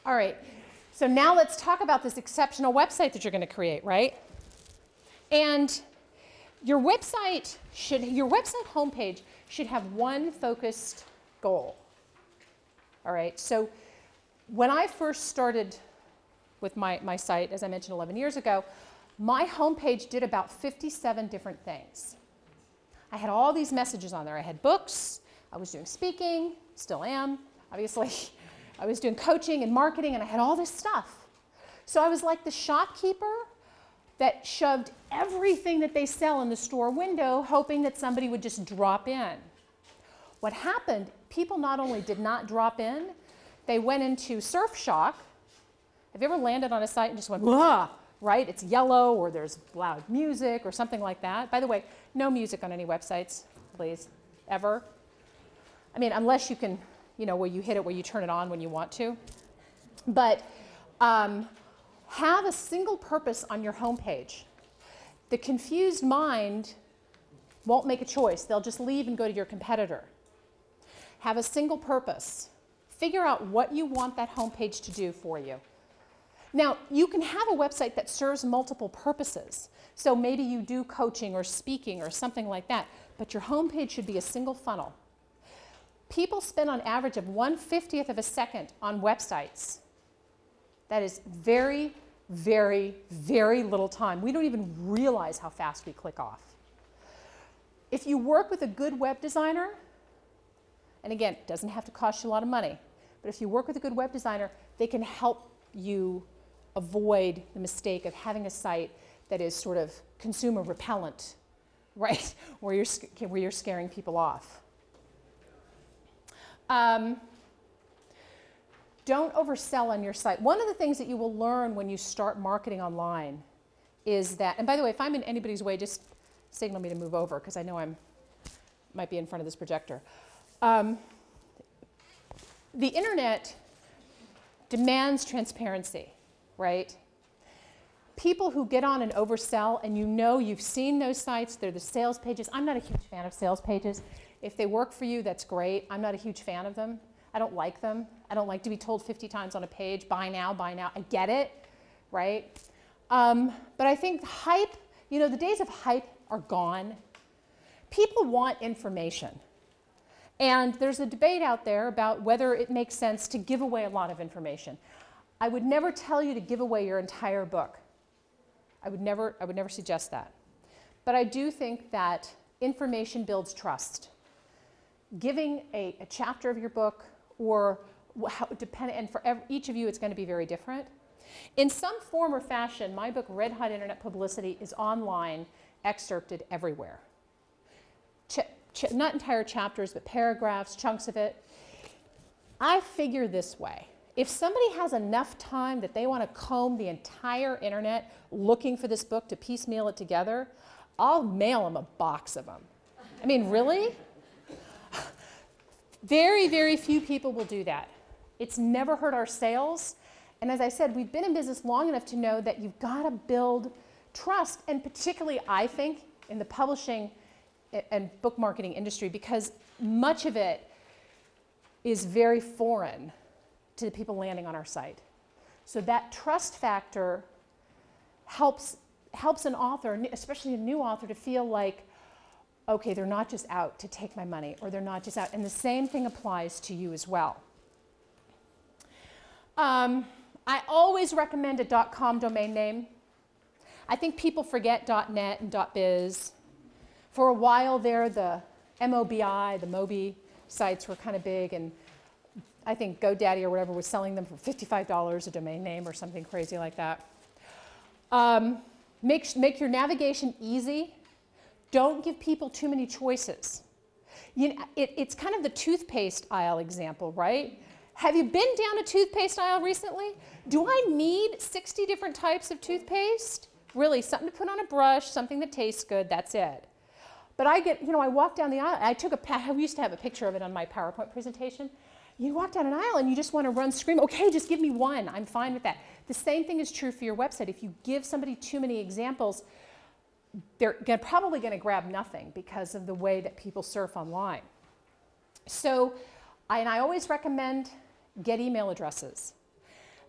All right, so now let's talk about this exceptional website that you're going to create, right? And your website homepage should have one focused goal. All right, so when I first started with my site, as I mentioned 11 years ago, my homepage did about 57 different things. I had all these messages on there. I had books, I was doing speaking, still am, obviously. I was doing coaching and marketing, and I had all this stuff. So I was like the shopkeeper that shoved everything that they sell in the store window, hoping that somebody would just drop in. What happened, people not only did not drop in, they went into surf shock. Have you ever landed on a site and just went, wah, right? It's yellow, or there's loud music, or something like that. By the way, no music on any websites, please, ever. I mean, unless you can, you know, where you hit it, where you turn it on when you want to. But have a single purpose on your homepage. The confused mind won't make a choice. They'll just leave and go to your competitor. Have a single purpose. Figure out what you want that homepage to do for you. Now, you can have a website that serves multiple purposes. So maybe you do coaching or speaking or something like that, but your homepage should be a single funnel. People spend on average of 1/50th of a second on websites. That is very, very, very little time. We don't even realize how fast we click off. If you work with a good web designer, and again, it doesn't have to cost you a lot of money, but if you work with a good web designer, they can help you avoid the mistake of having a site that is sort of consumer repellent, right? Where you're scaring people off. Don't oversell on your site. One of the things that you will learn when you start marketing online is that, and by the way, if I'm in anybody's way, just signal me to move over, because I know I might be in front of this projector. The internet demands transparency, right? People who get on and oversell, and you know you've seen those sites, they're the sales pages. I'm not a huge fan of sales pages. If they work for you, that's great. I'm not a huge fan of them. I don't like them. I don't like to be told 50 times on a page, buy now, buy now. I get it, right? But I think hype, you know, the days of hype are gone. People want information. And there's a debate out there about whether it makes sense to give away a lot of information. I would never tell you to give away your entire book. I would never suggest that. But I do think that information builds trust. Giving a chapter of your book, or and for each of you it's going to be very different. In some form or fashion, my book, Red Hot Internet Publicity, is online, excerpted everywhere. Not entire chapters, but paragraphs, chunks of it. I figure this way. If somebody has enough time that they want to comb the entire internet looking for this book to piecemeal it together, I'll mail them a box of them. I mean, really? Very, very few people will do that. It's never hurt our sales. And as I said, we've been in business long enough to know that you've got to build trust, and particularly, I think, in the publishing and book marketing industry, because much of it is very foreign to the people landing on our site. So that trust factor helps an author, especially a new author, to feel like, okay, they're not just out to take my money, or they're not just out. And the same thing applies to you as well. I always recommend a .com domain name. I think people forget .net and .biz. For a while there, the MOBI, the Mobi sites were kind of big, and I think GoDaddy or whatever was selling them for $55 a domain name or something crazy like that. Make your navigation easy. Don't give people too many choices. You know, it's kind of the toothpaste aisle example, right? Have you been down a toothpaste aisle recently? Do I need 60 different types of toothpaste? Really, something to put on a brush, something that tastes good, that's it. But I walk down the aisle, I used to have a picture of it on my PowerPoint presentation. You walk down an aisle and you just want to run, scream, okay, just give me one, I'm fine with that. The same thing is true for your website. If you give somebody too many examples, they're probably going to grab nothing because of the way that people surf online. So, I always recommend get email addresses.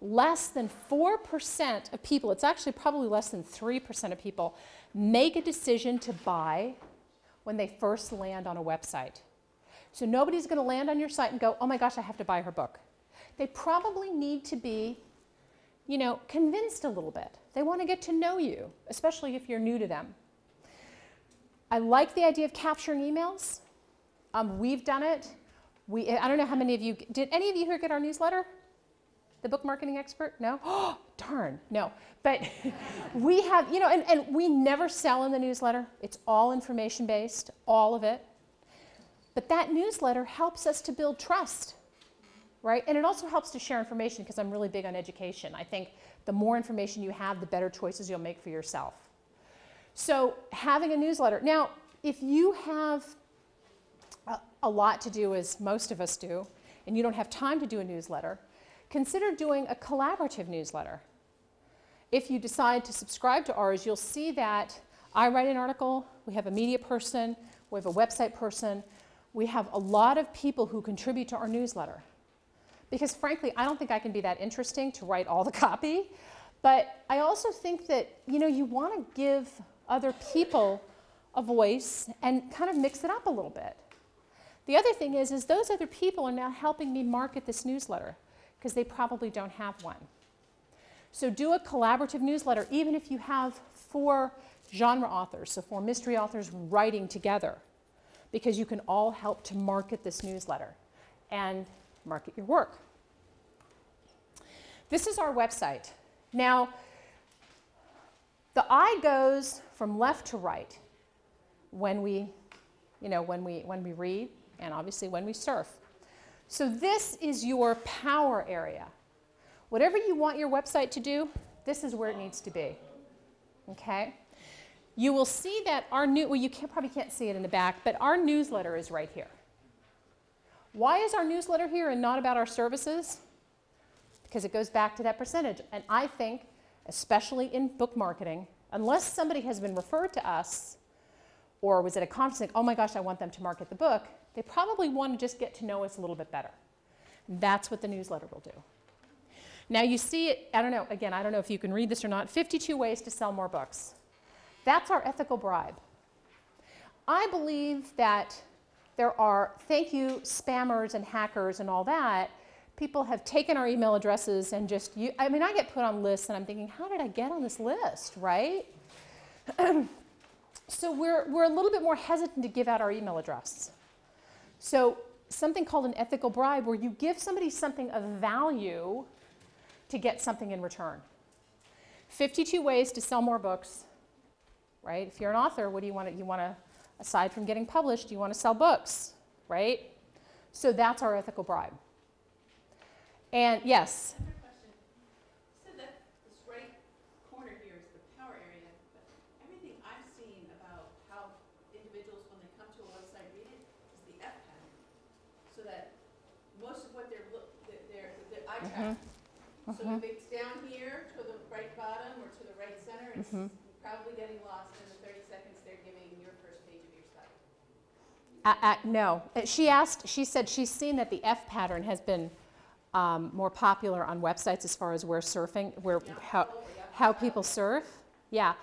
less than 4% of people, it's actually probably less than 3% of people, make a decision to buy when they first land on a website. So nobody's going to land on your site and go, oh my gosh, I have to buy her book. They probably need to be, you know, convinced a little bit. They want to get to know you, especially if you're new to them. I like the idea of capturing emails. We've done it. I don't know how many of you, did any of you here get our newsletter? The book marketing expert? No? Oh, darn, no. But we have, you know, and we never sell in the newsletter. It's all information based, all of it. But that newsletter helps us to build trust, right? And it also helps to share information because I'm really big on education. I think the more information you have, the better choices you'll make for yourself. So having a newsletter. Now, if you have a lot to do, as most of us do, and you don't have time to do a newsletter, consider doing a collaborative newsletter. If you decide to subscribe to ours, you'll see that I write an article, we have a media person, we have a website person, we have a lot of people who contribute to our newsletter. Because frankly, I don't think I can be that interesting to write all the copy, but I also think that, you know, you want to give other people a voice and kind of mix it up a little bit. The other thing is those other people are now helping me market this newsletter because they probably don't have one. So do a collaborative newsletter, even if you have 4 genre authors, so 4 mystery authors writing together, because you can all help to market this newsletter and market your work. This is our website. Now, the eye goes from left to right when we, you know, when we read and obviously when we surf. So this is your power area. Whatever you want your website to do, this is where it needs to be. Okay? You will see that our well, you probably can't see it in the back, but our newsletter is right here. Why is our newsletter here and not about our services? Because it goes back to that percentage. And I think, especially in book marketing, unless somebody has been referred to us or was at a conference like, oh my gosh, I want them to market the book, they probably want to just get to know us a little bit better. That's what the newsletter will do. Now you see it, I don't know, again, I don't know if you can read this or not, 52 ways to sell more books. That's our ethical bribe. I believe that there are, thank you, spammers and hackers and all that, people have taken our email addresses and just, I mean, I get put on lists and I'm thinking, how did I get on this list, right? So we're a little bit more hesitant to give out our email address. So something called an ethical bribe, where you give somebody something of value to get something in return. 52 ways to sell more books, right? If you're an author, what do you want to, aside from getting published, you want to sell books, right? So that's our ethical bribe. And yes? Another question. You said that this right corner here is the power area, but everything I've seen about how individuals, when they come to a website, read it, is the F pattern. So that most of what the eye track. So if it's down here to the right bottom or to the right center, it's probably getting lost in the 30 seconds they're giving your first page of your site. No. She said she's seen that the F pattern has been more popular on websites as far as where surfing, how people surf. Yeah.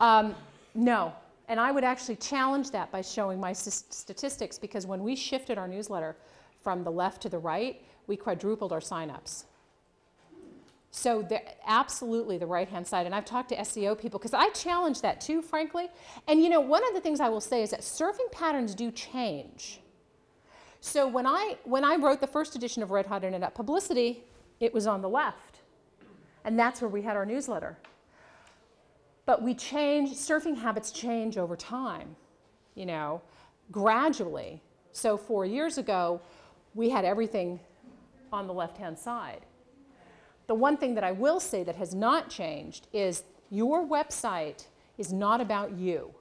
No. And I would actually challenge that by showing my statistics, because when we shifted our newsletter from the left to the right, we quadrupled our signups. So absolutely the right-hand side. And I've talked to SEO people, because I challenge that too, frankly. And you know, one of the things I will say is that surfing patterns do change. So when I wrote the first edition of Red Hot Internet Publicity, it was on the left. And that's where we had our newsletter. But we changed, surfing habits change over time, you know, gradually. So 4 years ago, we had everything on the left-hand side. The one thing that I will say that has not changed is your website is not about you.